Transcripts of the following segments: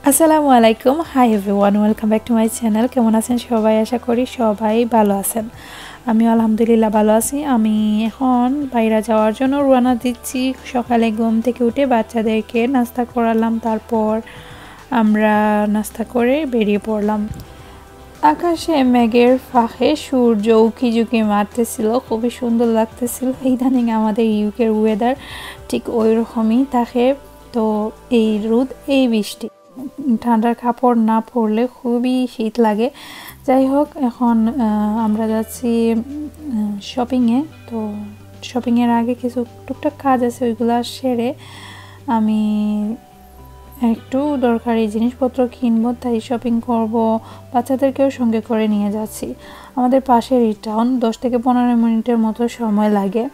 আসসালামু আলাইকুম। Hi everyone, welcome back to my channel. কেমন আছেন সবাই? আশা করি সবাই ভালো আছেন। আমি আলহামদুলিল্লাহ ভালো আছি। আমি এখন বাইরে যাওয়ার জন্য রওনা দিচ্ছি। সকালে ঘুম থেকে উঠে বাচ্চাদেরকে নাস্তা করালাম, তারপর আমরা নাস্তা করে বেরিয়ে পড়লাম। আকাশে মেঘের ফাঁকে সূর্য উকি ঝুঁকি মারতেছিল, খুবই সুন্দর লাগতেছিল। ইদানিং আমাদের ইউকের ওয়েদার ঠিক ওই রকমই থাকে, তো এই রোদ এই বৃষ্টি, ঠান্ডার কাপড় না পরলে খুবই শীত লাগে। যাই হোক, এখন আমরা যাচ্ছি শপিংয়ে। তো শপিংয়ের আগে কিছু টুকটাক কাজ আছে, ওইগুলো সেরে আমি একটু দরকারি জিনিসপত্র কিনবো, তাই শপিং করব। বাচ্চাদেরকেও সঙ্গে করে নিয়ে যাচ্ছি। আমাদের পাশের এই টাউন, 10 থেকে 15 মিনিটের মতো সময় লাগে।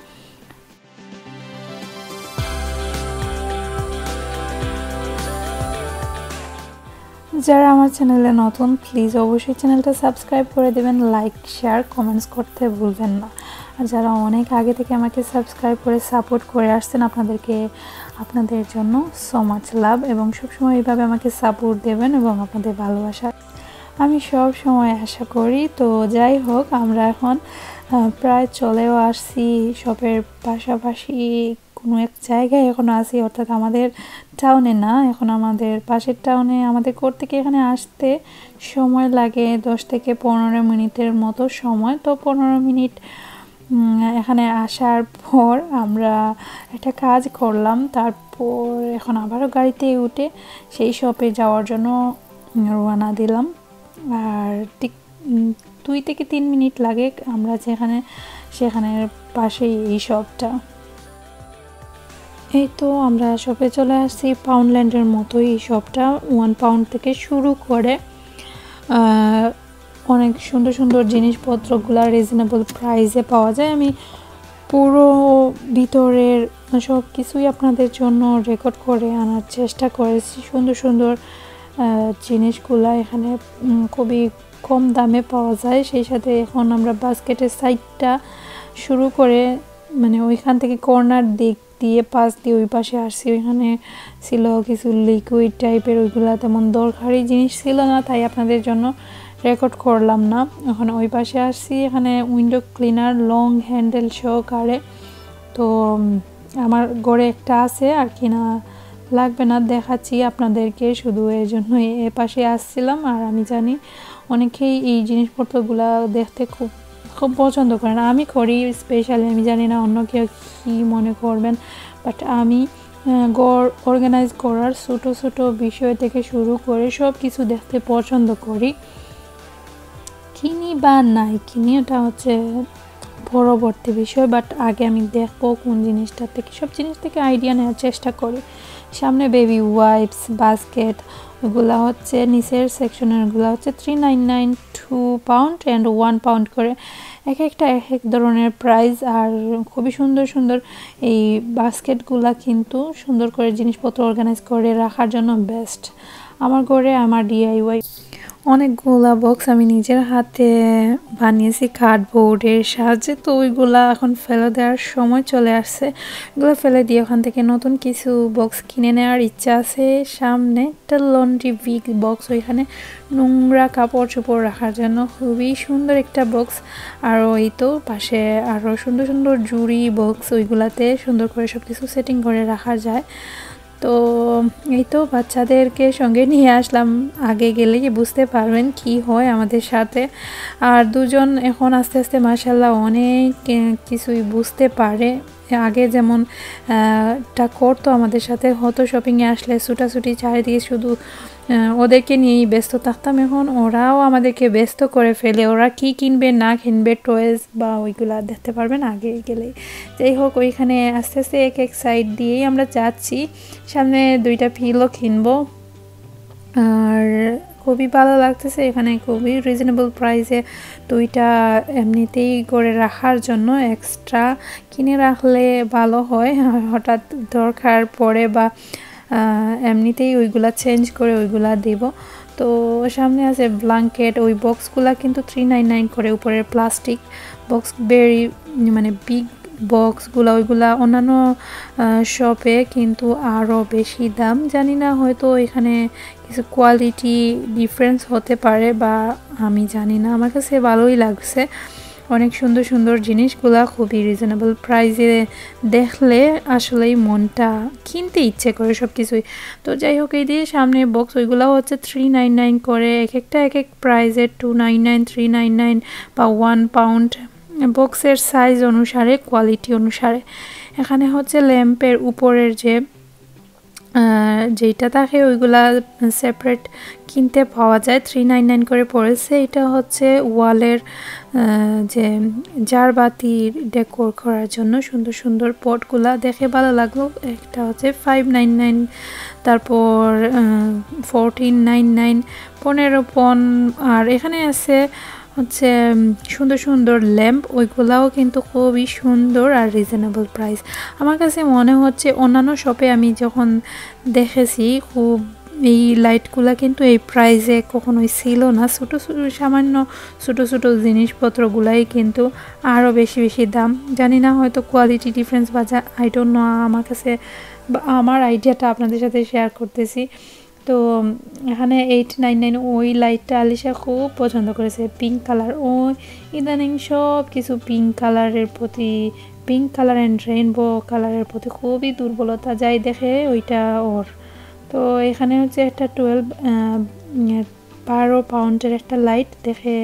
যারা আমার চ্যানেলে নতুন, প্লিজ অবশ্যই চ্যানেলটা সাবস্ক্রাইব করে দেবেন, লাইক শেয়ার কমেন্টস করতে ভুলবেন না। আর যারা অনেক আগে থেকে আমাকে সাবস্ক্রাইব করে সাপোর্ট করে আসছেন, আপনাদের জন্য সো মাচ লাভ, এবং সবসময় এইভাবে আমাকে সাপোর্ট দেবেন এবং আপনাদের ভালোবাসা আমি সব সময় আশা করি। তো যাই হোক, আমরা এখন প্রায় চলেও আসছি। শপের পাশাপাশি কোনো এক জায়গায় এখন আসি, অর্থাৎ আমাদের টাউনে না, এখন আমাদের পাশের টাউনে। আমাদের কোর্ট থেকে এখানে আসতে সময় লাগে 10 থেকে 15 মিনিটের মতো সময়। তো 15 মিনিট এখানে আসার পর আমরা একটা কাজ করলাম, তারপর এখন আবারও গাড়িতে উঠে সেই শপে যাওয়ার জন্য রওনা দিলাম। আর ঠিক 2 থেকে 3 মিনিট লাগে আমরা সেখানের পাশেই এই শপটা। এই তো আমরা শপে চলে আসছি। পাউন্ডল্যান্ডের মতোই এই শপটা, 1 পাউন্ড থেকে শুরু করে অনেক সুন্দর সুন্দর জিনিসপত্রগুলো রিজনেবল প্রাইসে পাওয়া যায়। আমি পুরো ভিতরের সব কিছুই আপনাদের জন্য রেকর্ড করে আনার চেষ্টা করেছি। সুন্দর সুন্দর জিনিসগুলো এখানে খুবই কম দামে পাওয়া যায়। সেই সাথে এখন আমরা বাস্কেটের সাইডটা শুরু করে, মানে ওইখান থেকে কর্নার দিক দিয়ে পাশ দিয়ে ওই পাশে আসছি। ওইখানে ছিল কিছু লিকুইড টাইপের, ওইগুলো তেমন দরকারি জিনিস ছিল না, তাই আপনাদের জন্য রেকর্ড করলাম না। এখন ওই পাশে আসছি, এখানে উইন্ডো ক্লিনার লং হ্যান্ডেল সহকারে। তো আমার ঘরে একটা আছে, আর কিনা লাগবে না, দেখাচ্ছি আপনাদেরকে শুধু এর জন্যই এ পাশে আসছিলাম। আর আমি জানি অনেকেই এই জিনিসপত্রগুলো দেখতে খুব খুব পছন্দ করেন, আমি করি স্পেশালি। আমি জানি না অন্য কেউ কী মনে করবেন, বাট আমি ঘর অর্গানাইজ করার ছোটো ছোটো বিষয় থেকে শুরু করে সব কিছু দেখতে পছন্দ করি। কিনি বা নাই কিনি ওটা হচ্ছে পরবর্তী বিষয়, বাট আগে আমি দেখবো কোন জিনিসটা থেকে, সব জিনিস থেকে আইডিয়া নেওয়ার চেষ্টা করি। সামনে বেবি ওয়াইপস, বাস্কেট, ওগুলো হচ্ছে নিচের সেকশনেরগুলো হচ্ছে 3.99, 2 পাউন্ড অ্যান্ড 1 পাউন্ড করে, এক একটা এক এক ধরনের প্রাইস। আর খুবই সুন্দর সুন্দর এই বাস্কেটগুলা কিন্তু সুন্দর করে জিনিসপত্র অর্গানাইজ করে রাখার জন্য বেস্ট। আমার ঘরে আমার ডিআইওয়াই অনেকগুলা বক্স আমি নিজের হাতে বানিয়েছি কার্ডবোর্ডের সাহায্যে। তো ওইগুলা এখন ফেলে দেওয়ার সময় চলে আসছে, এগুলো ফেলে দিয়ে ওখান থেকে নতুন কিছু বক্স কিনে নেওয়ার ইচ্ছা আছে। সামনে একটা লন্ড্রি বিগ বক্স, ওইখানে নোংরা কাপড় চোপড় রাখার জন্য খুবই সুন্দর একটা বক্স। আর ওই তো পাশে আরও সুন্দর সুন্দর জুড়ি বক্স, ওইগুলাতে সুন্দর করে সব কিছু সেটিং করে রাখা যায়। তো এই তো বাচ্চাদেরকে সঙ্গে নিয়ে আসলাম, আগে গেলেই বুঝতে পারবেন কি হয় আমাদের সাথে। আর দুজন এখন আস্তে আস্তে মাশাআল্লাহ অনেক কিছুই বুঝতে পারে। আগে যেমন টা করতো আমাদের সাথে, হতো শপিংয়ে আসলে ছুটাছুটি চারিদিকে শুধু ওদেরকে নিয়েই ব্যস্ত থাকতাম। এখন ওরাও আমাদেরকে ব্যস্ত করে ফেলে, ওরা কি কিনবে না কিনবে টয়েস বা ওইগুলা দেখতে পারবেন আগে গেলেই। যাই হোক, ওইখানে আস্তে আস্তে এক এক সাইড দিয়েই আমরা যাচ্ছি। সামনে 2টা পিলো কিনবো, আর খুবই ভালো লাগতেছে। এখানে খুবই রিজনেবল প্রাইসে 2টা এমনিতেই করে রাখার জন্য, এক্সট্রা কিনে রাখলে ভালো হয়, হঠাৎ দরকার পড়ে বা এমনিতেই ওইগুলা চেঞ্জ করে ওইগুলা দেব। তো সামনে আছে ব্ল্যাঙ্কেট, ওই বক্সগুলা কিন্তু 3.99 করে, উপরের প্লাস্টিক বক্স, মানে বিগ বক্সগুলো ওইগুলা অন্যান্য শপে কিন্তু আরও বেশি দাম। জানি না, হয়তো এখানে কিছু কোয়ালিটি ডিফারেন্স হতে পারে বা আমি জানি না। আমার কাছে ভালোই লাগছে, অনেক সুন্দর সুন্দর জিনিসগুলা খুবই রিজনেবল প্রাইসে দেখলে আসলেই মনটা কিনতে ইচ্ছে করে সব কিছুই। তো যাই হোক, এই দিয়ে সামনে বক্স ওইগুলো হচ্ছে 399 করে, এক একটা এক এক প্রাইসের 299, 399 বা 1 পাউন্ড, বক্সের সাইজ অনুসারে কোয়ালিটি অনুসারে। এখানে হচ্ছে ল্যাম্পের উপরের যেটা থাকে ওইগুলা সেপারেট কিনতে পাওয়া যায়, 399 করে পড়েছে। এটা হচ্ছে ওয়ালের যে জারবাতির ডেকোর করার জন্য সুন্দর সুন্দর পটগুলা, দেখে ভালো লাগলো। একটা হচ্ছে 599, তারপর 1499, 15 পন। আর এখানে আছে হচ্ছে সুন্দর সুন্দর ল্যাম্প, ওইগুলাও কিন্তু খুবই সুন্দর আর রিজনেবল প্রাইস। আমার কাছে মনে হচ্ছে অন্যান্য শপে আমি যখন দেখেছি খুব এই লাইটগুলা কিন্তু এই প্রাইসে কখনোই ছিল না। ছোটো ছোটো সামান্য ছোটো ছোটো জিনিসপত্রগুলাই কিন্তু আরও বেশি বেশি দাম। জানি না, হয়তো কোয়ালিটি ডিফারেন্স বা আই ডোন্ট নো। আমার কাছে আমার আইডিয়াটা আপনাদের সাথে শেয়ার করতেছি। তো এখানে 899 ওই লাইটটা আলিশা খুব পছন্দ করেছে, পিঙ্ক কালার। ওই ইদানিং সব কিছু পিঙ্ক কালারের প্রতি, পিঙ্ক কালার অ্যান্ড রেইনবো কালারের প্রতি খুবই দুর্বলতা, যাই দেখে ওইটা ওর। তো এখানে হচ্ছে একটা 12 পাউন্ডের একটা লাইট, দেখে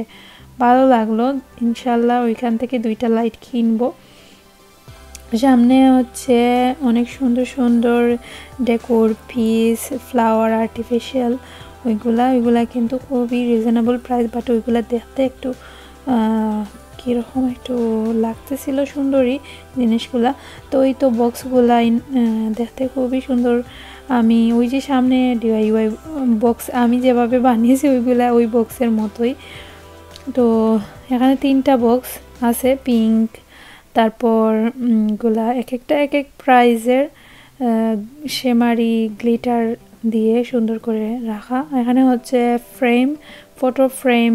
ভালো লাগলো। ইনশাল্লাহ ওইখান থেকে 2টা লাইট কিনবো। সামনে হচ্ছে অনেক সুন্দর সুন্দর ডেকোর পিস, ফ্লাওয়ার, আর্টিফিশিয়াল, ওইগুলা কিন্তু খুবই রিজনেবল প্রাইস। বাট ওইগুলা দেখতে একটু কীরকম একটু লাগতেছিল, সুন্দরই জিনিসগুলা। তো ওই তো বক্সগুলা দেখতে খুবই সুন্দর। আমি ওই যে সামনে DIY বক্স আমি যেভাবে বানিয়েছি ওইগুলা ওই বক্সের মতোই। তো এখানে 3টা বক্স আছে পিঙ্ক, তারপর গুলা এক একটা এক এক প্রাইজের শেমারি গ্লিটার দিয়ে সুন্দর করে রাখা। এখানে হচ্ছে ফ্রেম, ফটো ফ্রেম,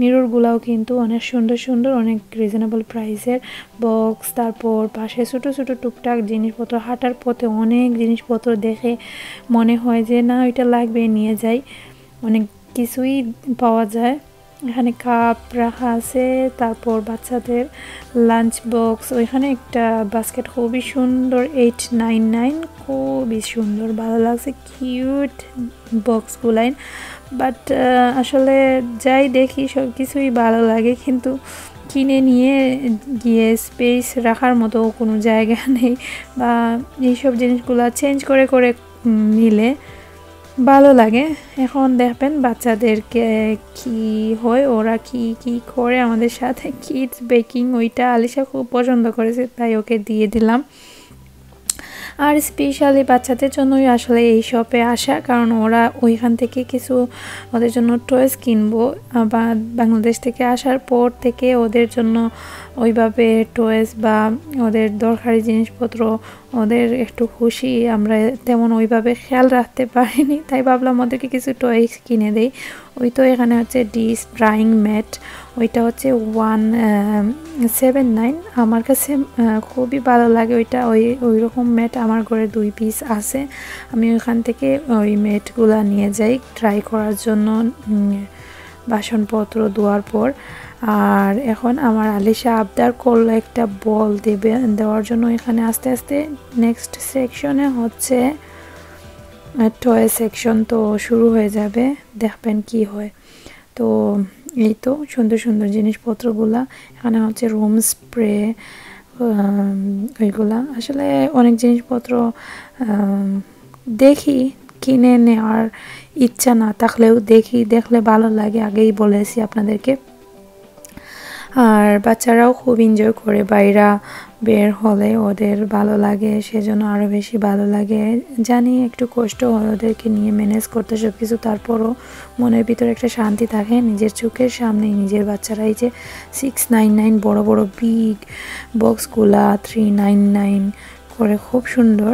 মিররগুলাও কিন্তু অনেক সুন্দর সুন্দর, অনেক রিজনেবল প্রাইসের বক্স। তারপর পাশে ছোটো ছোটো টুকটাক জিনিসপত্র, হাঁটার পথে অনেক জিনিসপত্র দেখে মনে হয় যে না ওইটা লাগবে, নিয়ে যাই, অনেক কিছুই পাওয়া যায়। এখানে কাপ রাখা আছে, তারপর বাচ্চাদের লাঞ্চ বক্স, ওইখানে একটা বাস্কেট খুবই সুন্দর, 899, খুবই সুন্দর, ভালো লাগছে, কিউট বক্সগুলাই। বাট আসলে যাই দেখি সব কিছুই ভালো লাগে, কিন্তু কিনে নিয়ে গিয়ে স্পেস রাখার মতো কোনো জায়গা নেই, বা এইসব জিনিসগুলো চেঞ্জ করে করে নিলে ভালো লাগে। এখন দেখবেন বাচ্চাদেরকে কি হয়, ওরা কি কি করে আমাদের সাথে। কিডস বেকিং, ওইটা আলিশা খুব পছন্দ করেছে, তাই ওকে দিয়ে দিলাম। আর স্পেশালি বাচ্চাদের জন্যই আসলে এই শপে আসা, কারণ ওরা ওইখান থেকে কিছু ওদের জন্য টয়েস কিনবো। বা বাংলাদেশ থেকে আসার পর থেকে ওদের জন্য ওইভাবে টয়েস বা ওদের দরকারি জিনিসপত্র, ওদের একটু খুশি আমরা তেমন ওইভাবে খেয়াল রাখতে পারিনি, তাই ভাবলাম ওদেরকে কিছু টয়েস কিনে দেই। ওই তো এখানে হচ্ছে ডিশ ড্রাইং ম্যাট, ওইটা হচ্ছে 179। আমার কাছে খুবই ভালো লাগে ওইটা, ওই রকম ম্যাট আমার ঘরে 2 পিস আছে। আমি ওইখান থেকে ওই ম্যাটগুলো নিয়ে যাই ট্রাই করার জন্য বাসনপত্র ধোয়ার পর। আর এখন আমার আলিশা আবদার করলো একটা বল দেওয়ার জন্য। এখানে আস্তে আস্তে নেক্সট সেকশনে হচ্ছে টয় সেকশন, তো শুরু হয়ে যাবে, দেখবেন কি হয়। তো এই তো সুন্দর সুন্দর জিনিসপত্রগুলা। এখানে হচ্ছে রুম স্প্রে, ওইগুলা আসলে অনেক জিনিসপত্র দেখি, কিনে নেওয়ার ইচ্ছা না থাকলেও দেখলে ভালো লাগে, আগেই বলেছি আপনাদেরকে। আর বাচ্চারাও খুব এনজয় করে, বাইরা বের হলে ওদের ভালো লাগে, সেজন্য আরও বেশি ভালো লাগে। জানি একটু কষ্ট হয় ওদেরকে নিয়ে ম্যানেজ করতে সব কিছু, তারপরও মনের ভিতরে একটা শান্তি থাকে, নিজের চোখের সামনে নিজের বাচ্চারা। এই যে 699 বড় বড় বিগ বক্সগুলা 399 করে, খুব সুন্দর।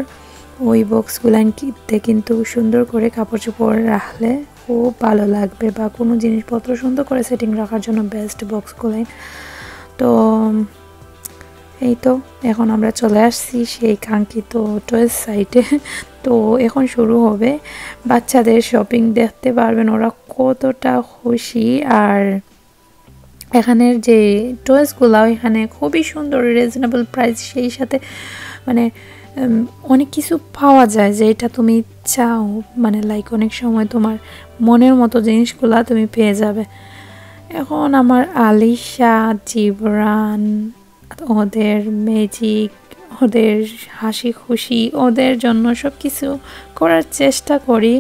ওই বক্সগুলা কিনতে কিন্তু সুন্দর করে কাপড় চোপড় রাখলে খুব ভালো লাগবে, বা কোনো জিনিসপত্র সুন্দর করে সেটিং রাখার জন্য বেস্ট বক্সগুলাই। তো এই তো এখন আমরা চলে আসছি সেই কাঙ্ক্ষিত টয়েস সাইটে। তো এখন শুরু হবে বাচ্চাদের শপিং, দেখতে পারবেন ওরা কতটা খুশি। আর এখানের যে টয়েসগুলো এখানে খুবই সুন্দর, রিজনেবল প্রাইস, সেই সাথে মানে অনেক কিছু পাওয়া যায় যেটা তুমি চাও, মানে লাইক অনেক সময় তোমার মনের মতো জিনিসগুলা তুমি পেয়ে যাবে। এখন আমার আলিশা, জিবরান, ওদের ম্যাজিক, ওদের হাসি খুশি, ওদের জন্য সব কিছু করার চেষ্টা করি।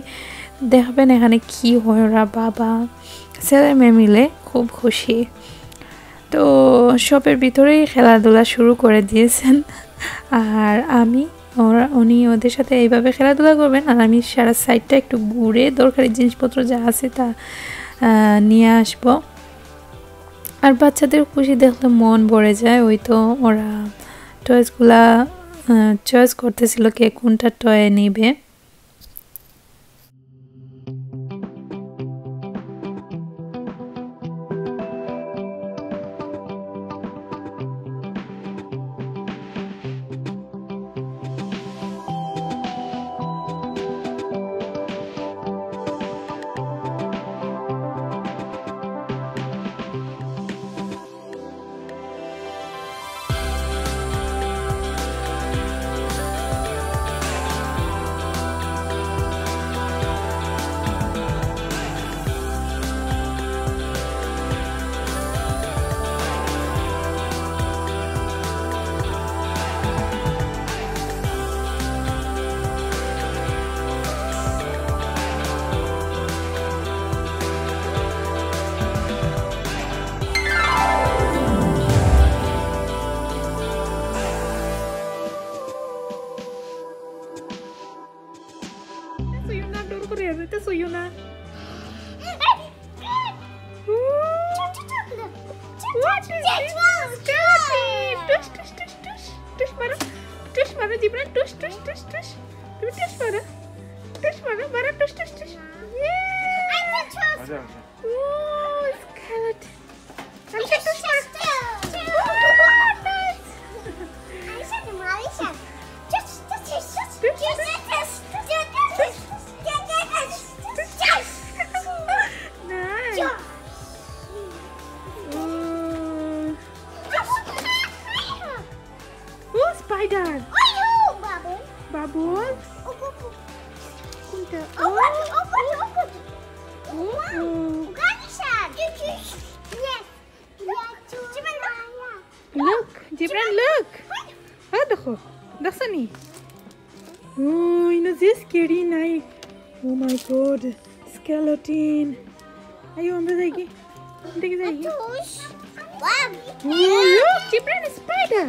দেখবেন এখানে কি হয়, ওরা বাবা ছেলে মেয়ে মিলে খুব খুশি। তো শপের ভিতরেই খেলাধুলা শুরু করে দিয়েছেন, আর উনি ওদের সাথে এইভাবে খেলাধুলা করবেন, আর আমি সারা সাইডটা একটু ঘুরে দরকারি জিনিসপত্র যা আছে তা নিয়ে আসবো। আর বাচ্চাদের খুশি দেখলে মন ভরে যায়। ওই তো ওরা টয়েসগুলা চয়েস করতেছিল কে কোনটা টয় নিবে। Spider. Bubble. Look, Jibran, look. Ah, देखो, दक्षनी. Oh, you know this scary knife. Oh my God, skeleton. Ayo, আমরা যাই দেখি যাই। Oh, look, Jibran, a spider.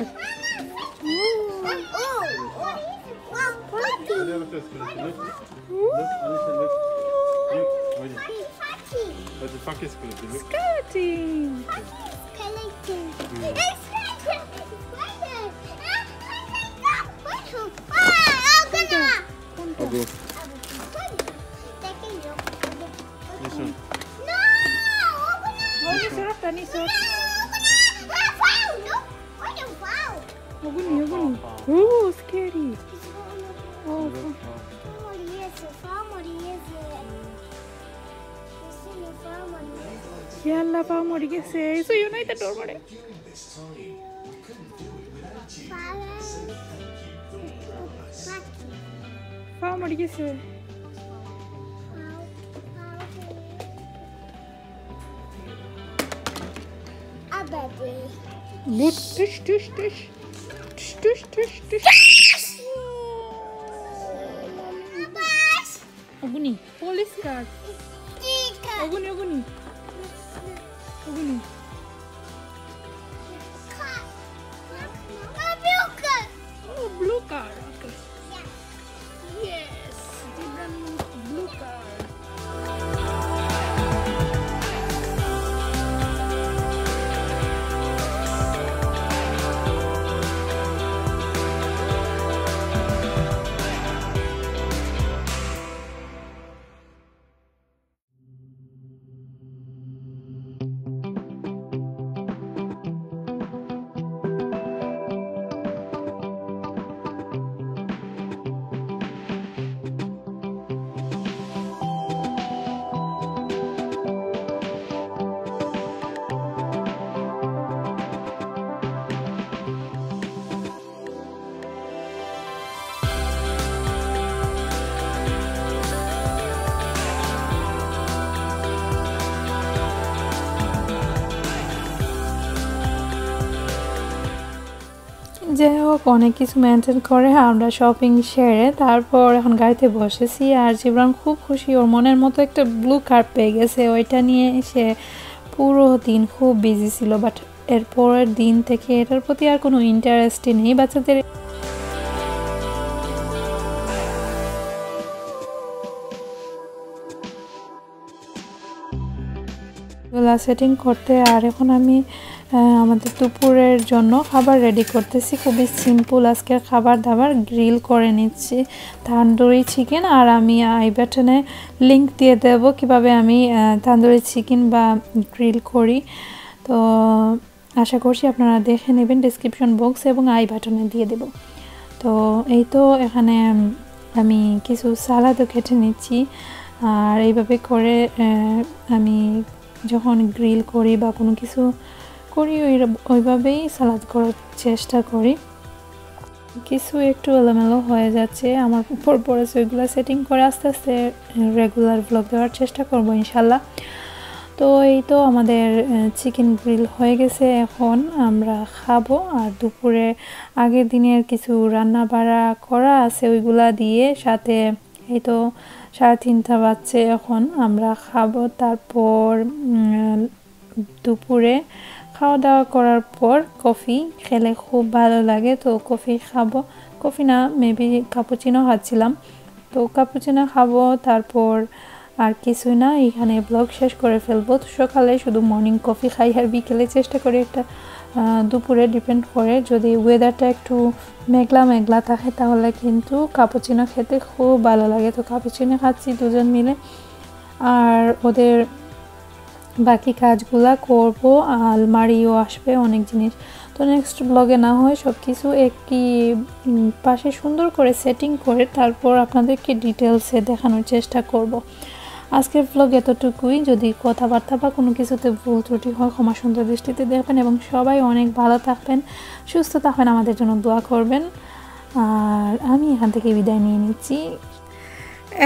Wat een vakje skeleton. Skeleton. Oh, scary. Oh, yalla pa mori gese. So you know the door mare. Pa mori gese. But tush tush tush. Tush tush tush tush. Oguni, police car. Oguni, Oguni. Oguni. Oh, blue car. Okay. Yes, Jibran blue car. যাই হোক, অনেক কিছু maintain করে আমরা shopping সেরে তারপর এখন গাড়িতে বসেছি। আর জিবরান খুব খুশি, ওর মনের মতো একটা ব্লু কার পেয়ে গেছে। ওইটা নিয়ে সে পুরো দিন খুব বিজি ছিল, বাট এরপরের দিন থেকে এটার প্রতি আর কোনো ইন্টারেস্টই নেই। বাচ্চাদের সেটিং করতে, আর এখন আমি আমাদের দুপুরের জন্য খাবার রেডি করতেছি। খুবই সিম্পল আজকের খাবার দাবার, গ্রিল করে নিচ্ছি তান্দুরি চিকেন। আর আমি আই বাটনে লিংক দিয়ে দেব কিভাবে আমি তান্দুরি চিকেন বা গ্রিল করি। তো আশা করছি আপনারা দেখে নেবেন ডেসক্রিপশন বক্স এবং আই বাটনে দিয়ে দেব। তো এই তো এখানে আমি কিছু সালাদও কেটে নিচ্ছি। আর এইভাবে করে আমি যখন গ্রিল করি বা কোনো কিছু করি ওইভাবেই সালাদ করার চেষ্টা করি। কিছু একটু এলোমেলো হয়ে যাচ্ছে আমার উপর পড়েছে, ওইগুলো সেটিং করে আস্তে আস্তে রেগুলার ব্লগ দেওয়ার চেষ্টা করব ইনশাল্লাহ। তো এই তো আমাদের চিকেন গ্রিল হয়ে গেছে, এখন আমরা খাবো। আর দুপুরে আগের দিনের কিছু রান্না বাড়া করা আছে, ওইগুলা দিয়ে সাথে এই তো 3:30 বাজছে, এখন আমরা খাবো। তারপর দুপুরে খাওয়া দাওয়া করার পর কফি খেলে খুব ভালো লাগে, তো কফি খাবো। কফি না, মেবি কাপুচিনো খাচ্ছিলাম, তো কাপুচিনো খাবো। তারপর আর কিছুই না, এখানে ব্লগ শেষ করে ফেলবো। তো সকালে শুধু মর্নিং কফি খাই আর বিকেলে চেষ্টা করি একটা, দুপুরে ডিপেন্ড করে, যদি ওয়েদারটা একটু মেঘলা মেঘলা থাকে তাহলে কিন্তু কাপুচিনো খেতে খুব ভালো লাগে। তো কাপুচিনো খাচ্ছি দুজন মিলে, আর ওদের বাকি কাজগুলা করব। আলমারিও আসবে অনেক জিনিস, তো নেক্সট ব্লগে না হয় সব কিছু একই পাশে সুন্দর করে সেটিং করে তারপর আপনাদেরকে ডিটেলসে দেখানোর চেষ্টা করব। আজকের ব্লগ এতটুকুই। যদি কথাবার্তা বা কোনো কিছুতে ভুল ত্রুটি হয় ক্ষমা সুন্দর দৃষ্টিতে দেখবেন, এবং সবাই অনেক ভালো থাকবেন, সুস্থ থাকবেন, আমাদের জন্য দোয়া করবেন। আর আমি এখান থেকে বিদায় নিয়ে নিচ্ছি।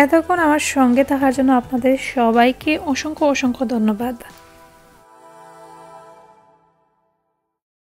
এতক্ষণ আমার সঙ্গে থাকার জন্য আপনাদের সবাইকে অসংখ্য অসংখ্য ধন্যবাদ।